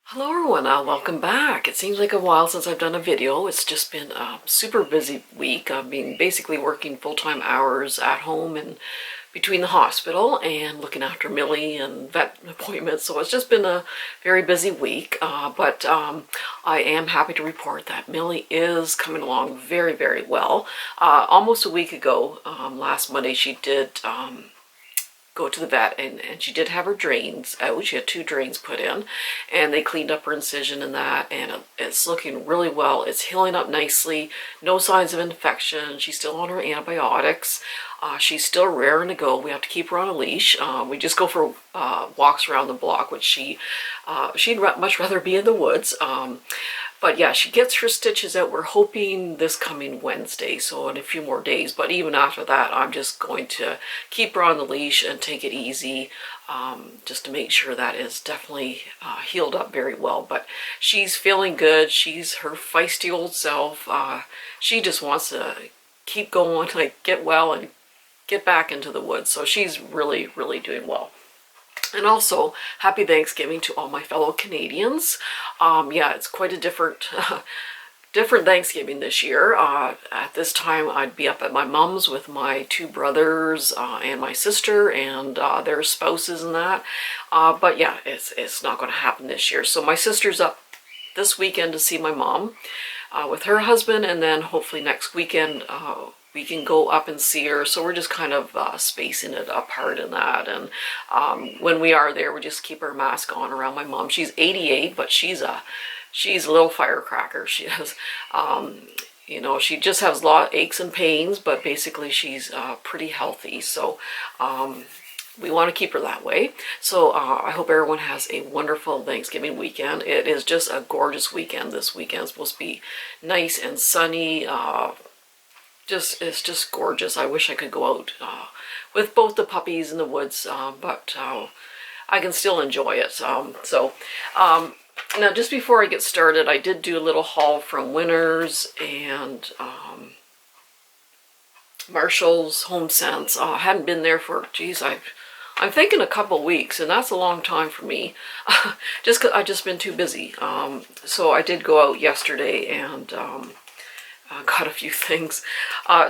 Hello everyone, welcome back. It seems like a while since I've done a video. It's just been a super busy week. I've been basically working full-time hours at home and between the hospital and looking after Millie and vet appointments. So it's just been a very busy week, but I am happy to report that Millie is coming along very, very well. Almost a week ago, last Monday, she did go to the vet and she did have her drains out. She had 2 drains put in and they cleaned up her incision and that, and it's looking really well. It's healing up nicely. No signs of infection. She's still on her antibiotics. She's still raring to go. We have to keep her on a leash. We just go for walks around the block, which she'd much rather be in the woods. But yeah, she gets her stitches out. We're hoping this coming Wednesday, so in a few more days. But even after that, I'm just going to keep her on the leash and take it easy, just to make sure that is definitely healed up very well. But she's feeling good. She's her feisty old self. She just wants to keep going, like get well and get back into the woods. So she's really, really doing well. And also, happy Thanksgiving to all my fellow Canadians. Yeah, it's quite a different Thanksgiving this year. At this time, I'd be up at my mom's with my 2 brothers and my sister and their spouses and that. But yeah, it's not going to happen this year. So my sister's up this weekend to see my mom with her husband, and then hopefully next weekend we can go up and see her. So we're just kind of spacing it apart in that. And when we are there, we just keep our mask on around my mom. She's 88, but she's a little firecracker. She has, you know, she just has a lot of aches and pains, but basically she's pretty healthy. So we want to keep her that way. So I hope everyone has a wonderful Thanksgiving weekend. It is just a gorgeous weekend. This weekend is supposed to be nice and sunny. It's just gorgeous. I wish I could go out with both the puppies in the woods, but I can still enjoy it. Now, just before I get started, I did do a little haul from Winners and Marshall's HOMESENSE. I hadn't been there for, geez, I'm thinking a couple weeks, and that's a long time for me. Just 'cause I've just been too busy. So I did go out yesterday and got a few things.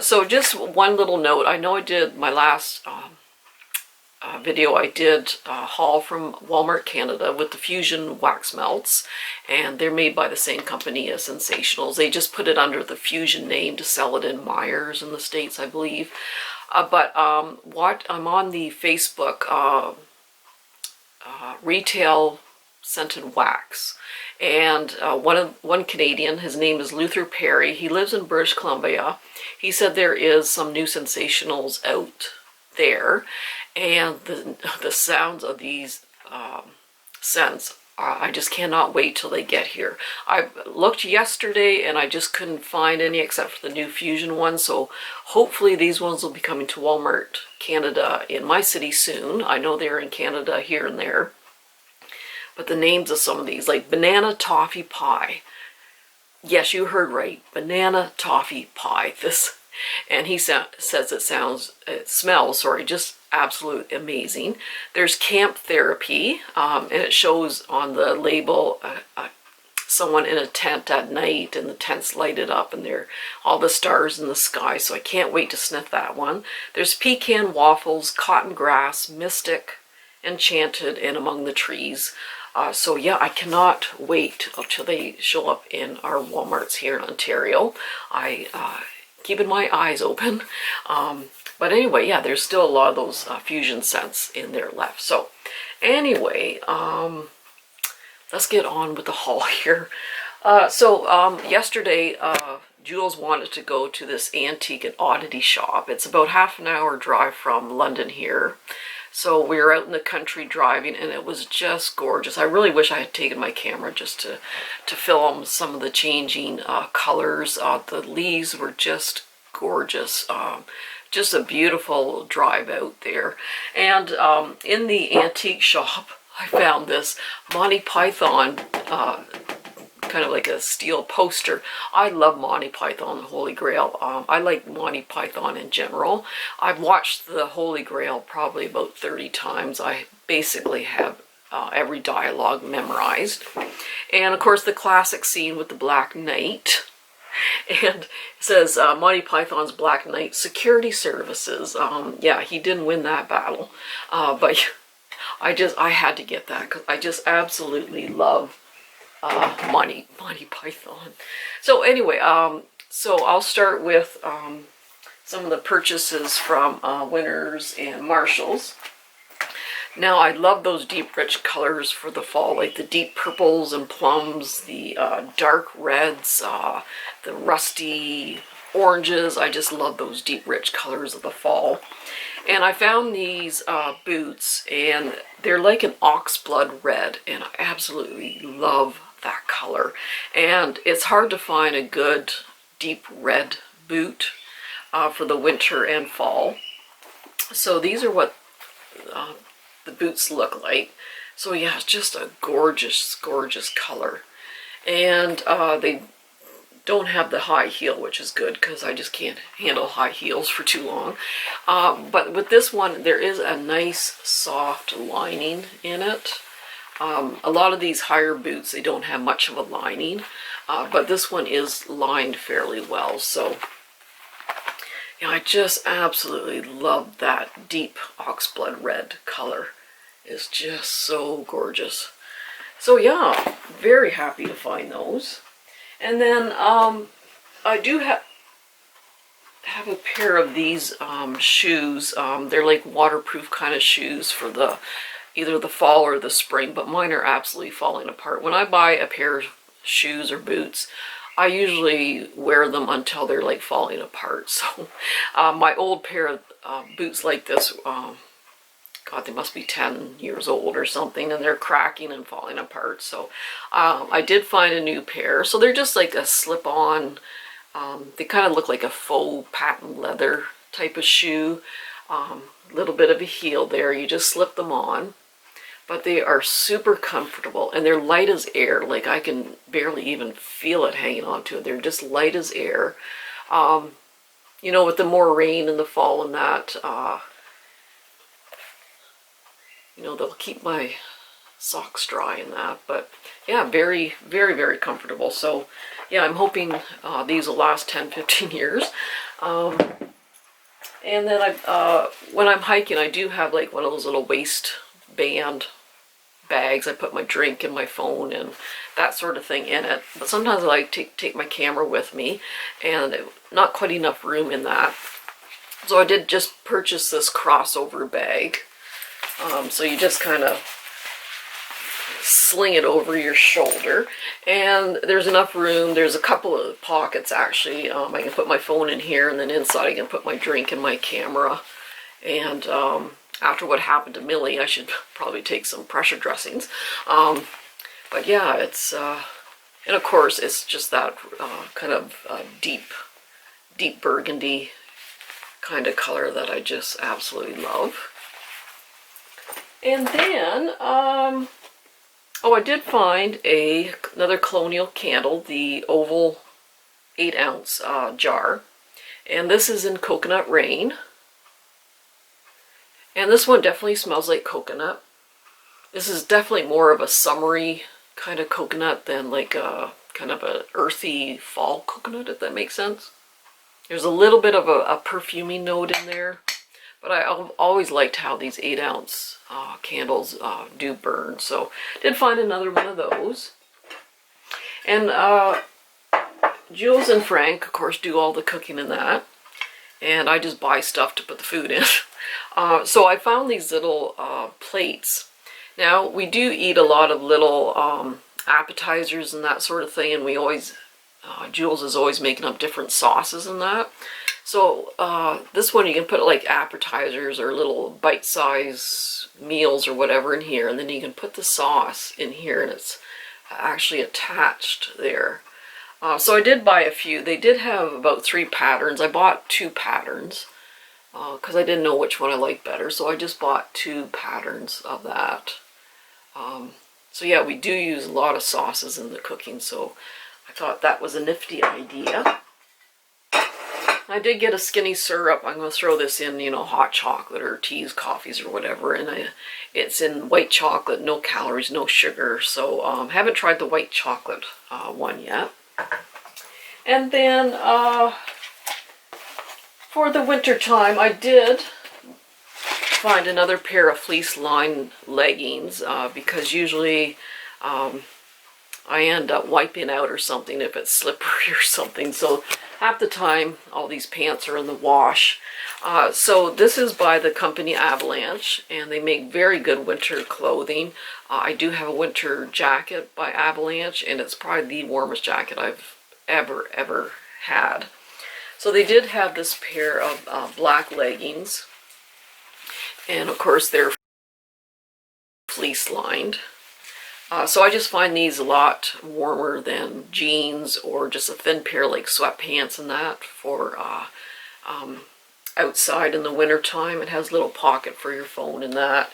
So just one little note. I know I did my last video. I did a haul from Walmart Canada with the Fusion wax melts, and they're made by the same company as Sensationals. They just put it under the Fusion name to sell it in Myers in the States, I believe. But what I'm on the Facebook retail scented wax, and one Canadian, his name is Luther Perry. He lives in British Columbia. He said there is some new Sensationals out there, and the sounds of these scents, I just cannot wait till they get here. I looked yesterday and I just couldn't find any except for the new Fusion ones. So hopefully these ones will be coming to Walmart Canada in my city soon. I know they're in Canada here and there. But the names of some of these, like banana toffee pie. Yes, you heard right, banana toffee pie. And he says it smells, just absolute amazing. There's camp therapy, and it shows on the label someone in a tent at night, and the tent's lighted up, and there all the stars in the sky. So I can't wait to sniff that one. There's pecan waffles, cotton grass, mystic, enchanted, and among the trees. So yeah, I cannot wait until they show up in our Walmarts here in Ontario. Keeping my eyes open. But anyway, yeah, there's still a lot of those Fusion scents in there left. So anyway, let's get on with the haul here. Yesterday, Jules wanted to go to this antique and oddity shop. It's about half an hour drive from London here. So we were out in the country driving, and it was just gorgeous. I really wish I had taken my camera just to film some of the changing colors. The leaves were just gorgeous. Just a beautiful drive out there. And in the antique shop, I found this Monty Python kind of like a steel poster. I love Monty Python, the Holy Grail. I like Monty Python in general. I've watched the Holy Grail probably about 30 times. I basically have every dialogue memorized. And of course the classic scene with the Black Knight. And it says Monty Python's Black Knight Security Services. Yeah, he didn't win that battle, but I had to get that because I just absolutely love Monty Python. So anyway, so I'll start with some of the purchases from Winners and Marshalls. Now, I love those deep, rich colors for the fall, like the deep purples and plums, the dark reds, the rusty oranges. I just love those deep, rich colors of the fall. And I found these boots, and they're like an oxblood red, and I absolutely love that color. And it's hard to find a good deep red boot for the winter and fall. So these are what the boots look like. So yeah, it's just a gorgeous, gorgeous color. And they don't have the high heel, which is good because I just can't handle high heels for too long. But with this one, there is a nice soft lining in it. A lot of these higher boots, they don't have much of a lining, but this one is lined fairly well. So yeah, I just absolutely love that deep oxblood red color. It's just so gorgeous. So yeah, very happy to find those. And then I do have a pair of these shoes. They're like waterproof kind of shoes for the either the fall or the spring, but mine are absolutely falling apart. When I buy a pair of shoes or boots, I usually wear them until they're like falling apart. So my old pair of boots like this, God, they must be 10 years old or something, and they're cracking and falling apart. So I did find a new pair. So they're just like a slip-on, they kind of look like a faux patent leather type of shoe. Little bit of a heel there, you just slip them on. But they are super comfortable, and they're light as air. Like, I can barely even feel it hanging onto it. They're just light as air. You know, with the more rain in the fall and that, you know, they'll keep my socks dry and that. But yeah, very, very, very comfortable. So yeah, I'm hoping these will last 10-15 years. And then when I'm hiking, I do have like one of those little waistband bags. I put my drink and my phone and that sort of thing in it. But sometimes I like to take my camera with me, and not quite enough room in that. So I did just purchase this crossover bag. So you just kind of sling it over your shoulder, and there's enough room. There's a couple of pockets actually. I can put my phone in here, and then inside I can put my drink and my camera. And after what happened to Millie, I should probably take some pressure dressings. But yeah, it's and of course it's just that kind of deep burgundy kind of color that I just absolutely love. And then oh, I did find another Colonial candle, the oval 8-ounce jar, and this is in Coconut Rain. And this one definitely smells like coconut. This is definitely more of a summery kind of coconut than like a kind of an earthy fall coconut, if that makes sense. There's a little bit of a perfuming note in there, but I've always liked how these 8-ounce candles do burn. So did find another one of those. And Jules and Frank, of course, do all the cooking in that. And I just buy stuff to put the food in. So I found these little plates. Now, we do eat a lot of little appetizers and that sort of thing, and we always, Jules is always making up different sauces and that. So this one you can put like appetizers or little bite-size meals or whatever in here, and then you can put the sauce in here, and it's actually attached there. So I did buy a few. They did have about 3 patterns. I bought 2 patterns because I didn't know which one I liked better. So I just bought 2 patterns of that. So yeah, we do use a lot of sauces in the cooking. So I thought that was a nifty idea. I did get a skinny syrup. I'm going to throw this in, you know, hot chocolate or teas, coffees, or whatever. And it's in white chocolate, no calories, no sugar. So haven't tried the white chocolate one yet. And then for the winter time, I did find another pair of fleece lined leggings because usually I end up wiping out or something if it's slippery or something. So half the time all these pants are in the wash. So this is by the company Avalanche, and they make very good winter clothing. I do have a winter jacket by Avalanche, and it's probably the warmest jacket I've ever had. So they did have this pair of black leggings, and of course they're fleece lined. So I just find these a lot warmer than jeans or just a thin pair like sweatpants and that for outside in the winter time. It has a little pocket for your phone and that.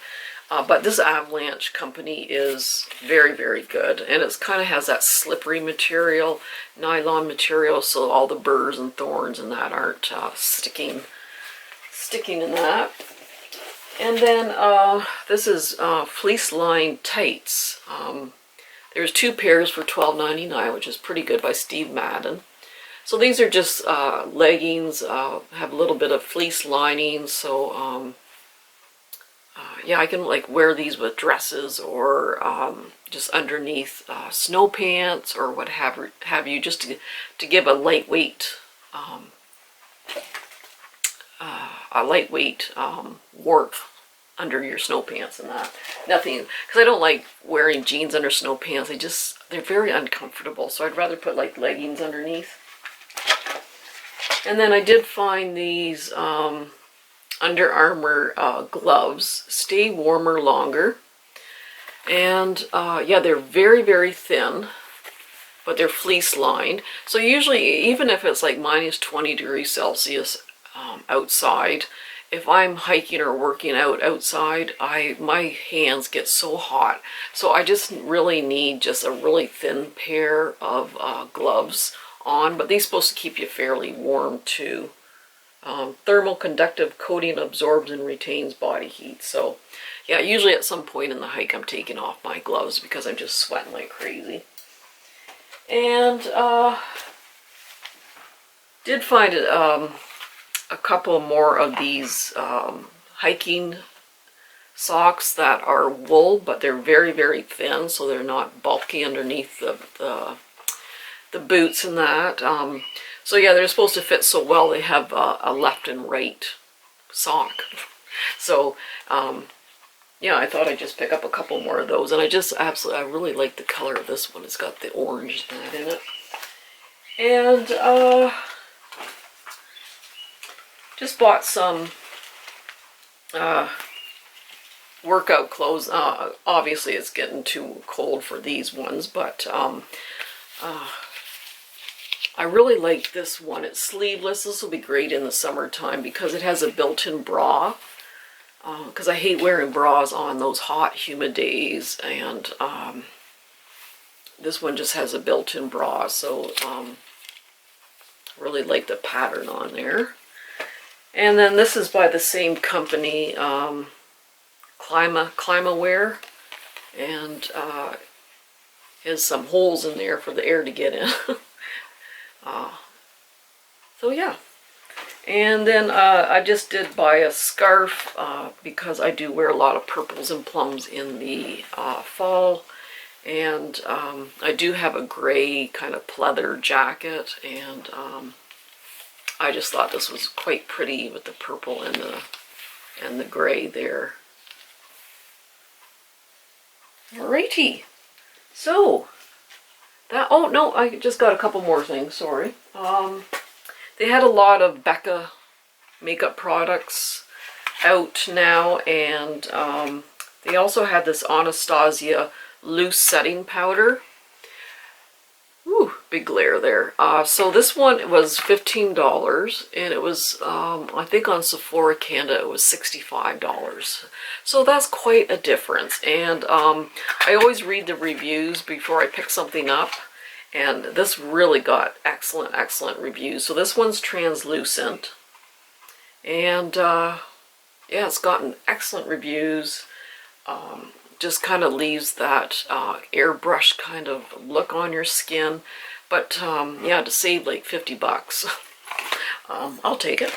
But this Avalanche company is very, very good. And it kind of has that slippery material, nylon material, so all the burrs and thorns and that aren't sticking in that. And then this is fleece lined tights. There's two pairs for $12.99, which is pretty good, by Steve Madden. So these are just leggings, have a little bit of fleece lining. So yeah, I can like wear these with dresses or just underneath snow pants or what have you, just to give a lightweight warmth under your snow pants and that. Nothing, because I don't like wearing jeans under snow pants. They're very uncomfortable. So I'd rather put like leggings underneath. And then I did find these Under Armour gloves, stay warmer longer. And yeah, they're very, very thin, but they're fleece lined. So usually, even if it's like minus 20 degrees Celsius outside, if I'm hiking or working out outside, my hands get so hot. So I just really need just a really thin pair of gloves on, but these are supposed to keep you fairly warm too. Thermal conductive coating absorbs and retains body heat. So yeah, usually at some point in the hike I'm taking off my gloves because I'm just sweating like crazy. And did find a couple more of these hiking socks that are wool, but they're very, very thin, so they're not bulky underneath the boots and that. So yeah, they're supposed to fit so well. They have a left and right sock. So yeah, I thought I'd just pick up a couple more of those, and I really like the color of this one. It's got the orange that in it. And just bought some workout clothes. Obviously it's getting too cold for these ones, but I really like this one. It's sleeveless. This will be great in the summertime because it has a built-in bra. Because I hate wearing bras on those hot, humid days, and this one just has a built-in bra, so really like the pattern on there. And then this is by the same company, Climaware, and has some holes in there for the air to get in. So yeah. And then I just did buy a scarf because I do wear a lot of purples and plums in the fall. And I do have a gray kind of pleather jacket, and I just thought this was quite pretty with the purple and the gray there. Alrighty. So that, oh no, I just got a couple more things, sorry. They had a lot of Becca makeup products out now, and they also had this Anastasia loose setting powder. Ooh, big glare there. So this one was $15, and it was, I think on Sephora Canada it was $65. So that's quite a difference. And I always read the reviews before I pick something up. And this really got excellent reviews. So this one's translucent. And yeah, it's gotten excellent reviews. Just kind of leaves that airbrush kind of look on your skin. But yeah, to save like 50 bucks, I'll take it.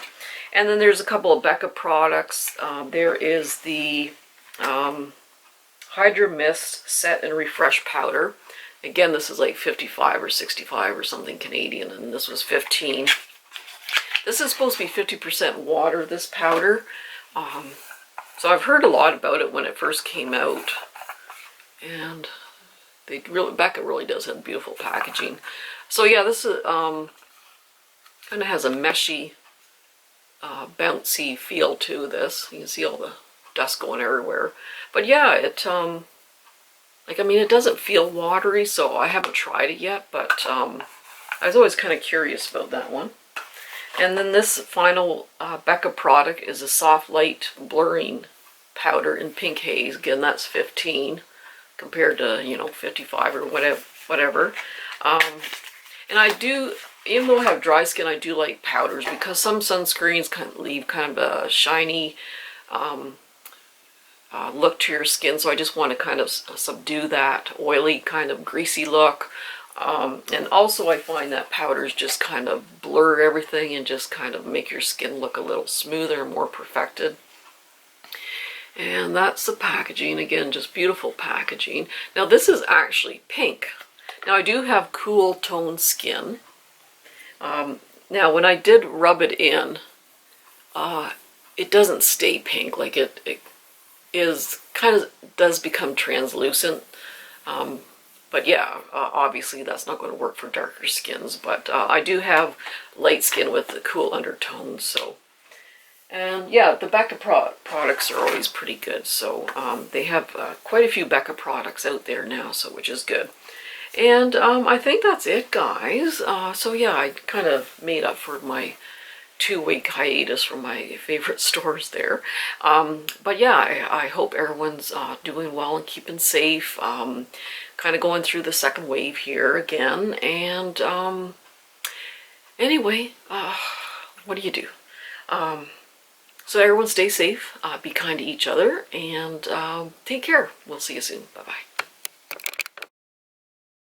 And then there's a couple of Becca products. There is the Hydra Mist Set and Refresh Powder. Again, this is like 55 or 65 or something Canadian, and this was 15. This is supposed to be 50% water, this powder. So I've heard a lot about it when it first came out. And Becca really does have beautiful packaging. So yeah, this is kind of has a meshy, bouncy feel to this. You can see all the dust going everywhere. But yeah, it it doesn't feel watery, so I haven't tried it yet, but I was always kind of curious about that one. And then this final Becca product is a soft light blurring powder in Pink Haze. Again, that's 15 compared to, 55 or whatever. And I do, even though I have dry skin, I do like powders because some sunscreens kind of leave kind of a shiny look to your skin, so I just want to kind of subdue that oily kind of greasy look. And also I find that powders just kind of blur everything and just kind of make your skin look a little smoother and more perfected. And that's the packaging. Again, just beautiful packaging. Now this is actually pink. Now I do have cool toned skin. Now when I did rub it in, it doesn't stay pink. Like it is kind of does become translucent. But yeah, obviously that's not going to work for darker skins, but I do have light skin with the cool undertones, so. And yeah, the Becca products are always pretty good, so they have quite a few Becca products out there now, so which is good. And I think that's it, guys. So yeah, I kind of made up for my 2-week hiatus from my favorite stores there. But yeah, I hope everyone's doing well and keeping safe. Kind of going through the second wave here again. And anyway, what do you do? So everyone stay safe, be kind to each other, and take care. We'll see you soon. Bye-bye.